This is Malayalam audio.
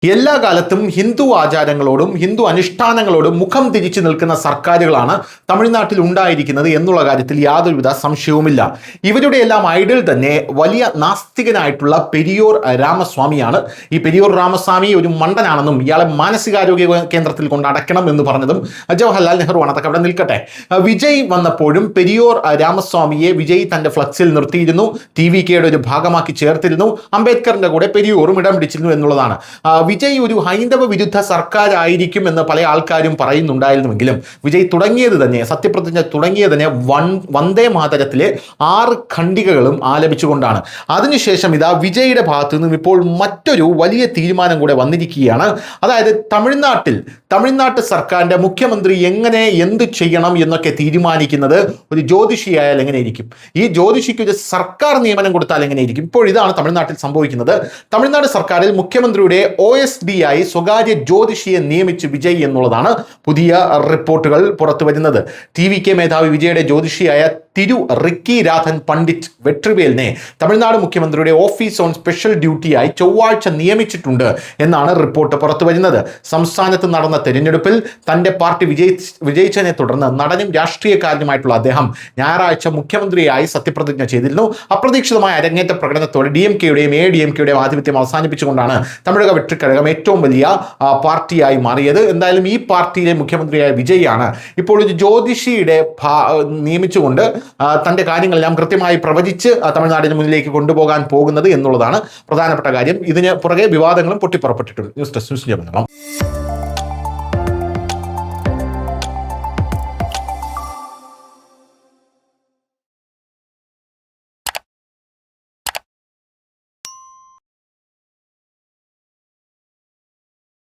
എല്ലാ കാലത്തും ഹിന്ദു ആചാരങ്ങളോടും ഹിന്ദു അനുഷ്ഠാനങ്ങളോടും മുഖം തിരിച്ചു നിൽക്കുന്ന സർക്കാരുകളാണ് തമിഴ്നാട്ടിൽ ഉണ്ടായിരിക്കുന്നത് എന്നുള്ള കാര്യത്തിൽ യാതൊരുവിധ സംശയവുമില്ല. ഇവരുടെ എല്ലാം ഐഡൽ തന്നെ വലിയ നാസ്തികനായിട്ടുള്ള പെരിയോർ രാമസ്വാമിയാണ്. ഈ പെരിയോർ രാമസ്വാമി ഒരു മണ്ടനാണെന്നും ഇയാളെ മാനസികാരോഗ്യ കേന്ദ്രത്തിൽ കൊണ്ട് അടയ്ക്കണം എന്ന് പറഞ്ഞതും ജവഹർലാൽ നെഹ്റു ആണ്. അതൊക്കെ അവിടെ നിൽക്കട്ടെ. വിജയ് വന്നപ്പോഴും പെരിയോർ രാമസ്വാമിയെ വിജയ് തന്റെ ഫ്ലക്സിൽ നിർത്തിയിരുന്നു, TVKയുടെ ഒരു ഭാഗമാക്കി ചേർത്തിരുന്നു. അംബേദ്കറിന്റെ കൂടെ പെരിയോറും ഇടം പിടിച്ചിരുന്നു എന്നുള്ളതാണ്. വിജയ് ഒരു ഹൈന്ദവ വിരുദ്ധ സർക്കാരായിരിക്കും എന്ന് പല ആൾക്കാരും പറയുന്നുണ്ടായിരുന്നുവെങ്കിലും വിജയ് തുടങ്ങിയത് തന്നെ, സത്യപ്രതിജ്ഞ തുടങ്ങിയത് തന്നെ വന്ദേ മാതരത്തിലെ 6 ഖണ്ഡികകളും ആലപിച്ചുകൊണ്ടാണ്. അതിനുശേഷം ഇതാ വിജയുടെ ഭാഗത്തു നിന്നും ഇപ്പോൾ മറ്റൊരു വലിയ തീരുമാനം കൂടെ വന്നിരിക്കുകയാണ്. അതായത് തമിഴ്നാട്ട് സർക്കാരിന്റെ മുഖ്യമന്ത്രി എങ്ങനെ എന്ത് ചെയ്യണം എന്നൊക്കെ തീരുമാനിക്കുന്നത് ഒരു ജ്യോതിഷിയായാൽ എങ്ങനെയിരിക്കും, ഈ ജ്യോതിഷിക്ക് ഒരു സർക്കാർ നിയമനം കൊടുത്താൽ എങ്ങനെയിരിക്കും. ഇപ്പോൾ ഇതാണ് തമിഴ്നാട്ടിൽ സംഭവിക്കുന്നത്. തമിഴ്നാട് സർക്കാരിൽ മുഖ്യമന്ത്രിയുടെ OSD ആയി സ്വകാര്യ ജ്യോതിഷിയെ നിയമിച്ചു വിജയ് എന്നുള്ളതാണ് പുതിയ റിപ്പോർട്ടുകൾ പുറത്തു വരുന്നത്. TVK മേധാവി വിജയുടെ ജ്യോതിഷിയായ തിരു റിക്കി രാധൻ പണ്ഡിറ്റ് വെട്രിവേലിനെ തമിഴ്നാട് മുഖ്യമന്ത്രിയുടെ ഓഫീസ് ഓൺ സ്പെഷ്യൽ ഡ്യൂട്ടിയായി ചൊവ്വാഴ്ച നിയമിച്ചിട്ടുണ്ട് എന്നാണ് റിപ്പോർട്ട് പുറത്തു വരുന്നത്. സംസ്ഥാനത്ത് നടന്ന തെരഞ്ഞെടുപ്പിൽ തന്റെ പാർട്ടി വിജയിച്ചതിനെ തുടർന്ന് നടനും രാഷ്ട്രീയക്കാരനുമായിട്ടുള്ള അദ്ദേഹം ഞായറാഴ്ച മുഖ്യമന്ത്രിയായി സത്യപ്രതിജ്ഞ ചെയ്തിരുന്നു. അപ്രതീക്ഷിതമായ അരങ്ങേറ്റ പ്രകടനത്തോടെ DMKയുടെയും ADMKയുടെയും ആധിപത്യം അവസാനിപ്പിച്ചുകൊണ്ടാണ് തമിഴക വെട്രിക്കഴകം ഏറ്റവും വലിയ പാർട്ടിയായി മാറിയത്. എന്തായാലും ഈ പാർട്ടിയിലെ മുഖ്യമന്ത്രിയായ വിജയാണ് ഇപ്പോൾ ഒരു ജ്യോതിഷിയുടെ നിയമിച്ചുകൊണ്ട് തന്റെ കാര്യങ്ങളെല്ലാം കൃത്യമായി പ്രവചിച്ച് തമിഴ്നാടിന് മുന്നിലേക്ക് കൊണ്ടുപോകാൻ പോകുന്നത് എന്നുള്ളതാണ് പ്രധാനപ്പെട്ട കാര്യം. ഇതിന് പുറകെ വിവാദങ്ങളും പൊട്ടിപ്പുറപ്പെട്ടിട്ടുണ്ട്. News desk.